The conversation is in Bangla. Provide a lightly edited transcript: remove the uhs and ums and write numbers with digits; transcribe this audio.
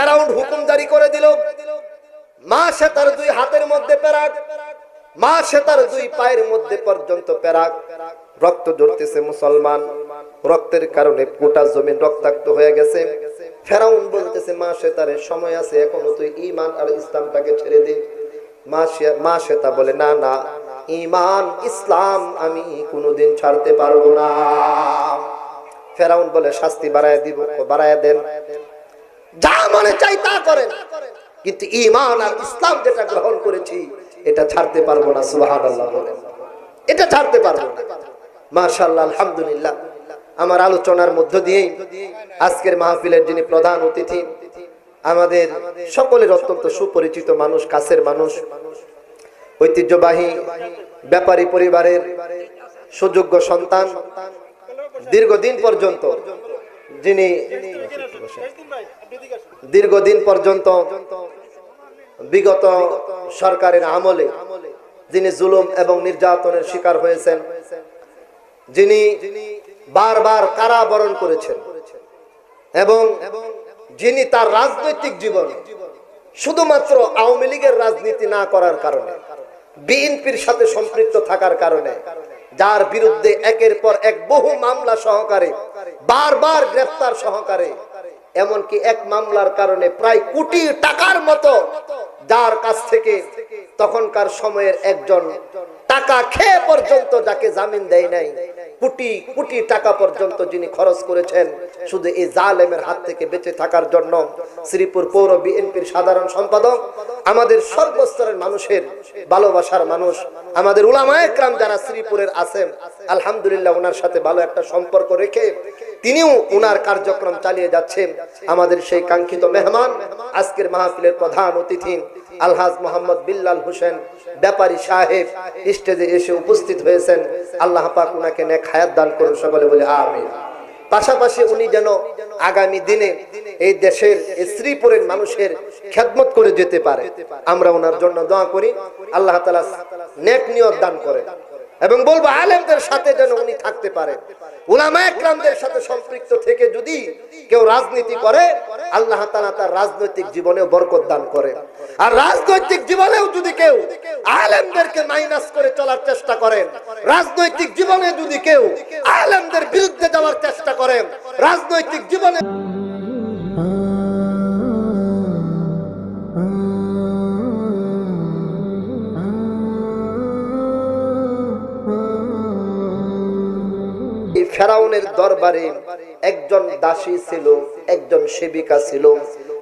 ফেরাউন হুকুম জারি করে দিল, মা শ্বেতার দুই হাতের মধ্যে পেরাক, মা শ্বেতার দুই পায়ের মধ্যে পর্যন্ত পেরাক, রক্ত ঝরতেছে মুসলমান, রক্তের কারণে গোটা জমিন রক্তাক্ত হয়ে গেছে। ফেরাউন বলতেছে মা শ্বেতারের সময় আছে, এখনো তুই ঈমান আর ইসলামটাকে ছেড়ে দে। মা শ্বেতা বলে না না, ঈমান ইসলাম আমি কোনোদিন ছাড়তে পারবো না। ফেরাউন বলে শাস্তি বাড়ায় দিব, বাড়ায় দেন, যা মনে চাই তা করেন, কিন্তু ঈমান আর ইসলাম যেটা গ্রহণ করেছি এটা ছাড়তে পারবো না। সুবহানাল্লাহ বলেন, এটা ছাড়তে পারবো না। মাশাআল্লাহ, আলহামদুলিল্লাহ। আমার আলোচনার মধ্য দিয়েই আজকের মাহফিলের যিনি প্রধান অতিথি, আমাদের সকলের অত্যন্ত সুপরিচিত মানুষ, কাছের মানুষ, ঐতিহ্যবাহী ব্যাপারী পরিবারের সুযোগ্য সন্তান, দীর্ঘদিন পর্যন্ত বিগত সরকারের আমলে যিনি জুলুম এবং নির্যাতনের শিকার হয়েছেন, যিনি বারবার কারাবরণ করেছেন, এবং যিনি তার রাজনৈতিক জীবনে শুধুমাত্র আওয়ামী লীগের রাজনীতি না করার কারণে, বিএনপির সাথে সম্পৃক্ত থাকার কারণে, যার বিরুদ্ধে একের পর এক বহু মামলা সহকারে, বারবার গ্রেফতার সহকারে, এমনকি এক মামলার কারণে প্রায় কোটি টাকার মতো যার কাছ থেকে তখনকার সময়ের একজন টাকা খেয়ে পর্যন্ত যাকে জামিন দেয় নাই, কোটি কোটি টাকা পর্যন্ত যিনি খরচ করেছেন শুধু এই জালেমের হাত থেকে বেঁচে থাকার জন্য, শ্রীপুর পৌর বিএনপির সাধারণ সম্পাদক, আমাদের সর্বস্তরের মানুষের ভালোবাসার মানুষ, আমাদের উলামায়ে কেরাম যারা শ্রীপুরের আছেন, আলহামদুলিল্লাহ ওনার সাথে ভালো একটা সম্পর্ক রেখে তিনিও ওনার কার্যক্রম চালিয়ে যাচ্ছেন। আমাদের সেই কাঙ্ক্ষিত মেহমান, আজকের মাহফিলের প্রধান অতিথি আলহাজ মোহাম্মদ বিল্লাল হোসেন ব্যাপারী সাহেব স্টেজে এসে উপস্থিত হয়েছেন। আল্লাহ পাক ওনাকে নেক হায়াত দান করুন, সকলে বলে আমিন। পাশাপাশি উনি যেন আগামী দিনে এই দেশের শ্রীপুরের মানুষের খেদমত করে যেতে পারে, আমরা ওনার জন্য দোয়া করি। আল্লাহ তাআলা নেক নিয়ত দান করেন, এবং বলবো আলেমদের সাথে যেন উনি থাকতে পারে, উলামায়ে কেরামদের সাথে সম্পৃক্ত থেকে যদি কেউ রাজনীতি করে, আল্লাহ তাআলা তার রাজনৈতিক জীবনেও বরকত দান করে। আর রাজনৈতিক জীবনেও যদি কেউ আলেমদেরকে মাইনাস করে চলার চেষ্টা করেন, রাজনৈতিক জীবনে যদি কেউ আলেমদের বিরুদ্ধে যাওয়ার চেষ্টা করেন, রাজনৈতিক জীবনে ফেরাউনের দরবারে একজন দাসী ছিল, একজন সেবিকা ছিল,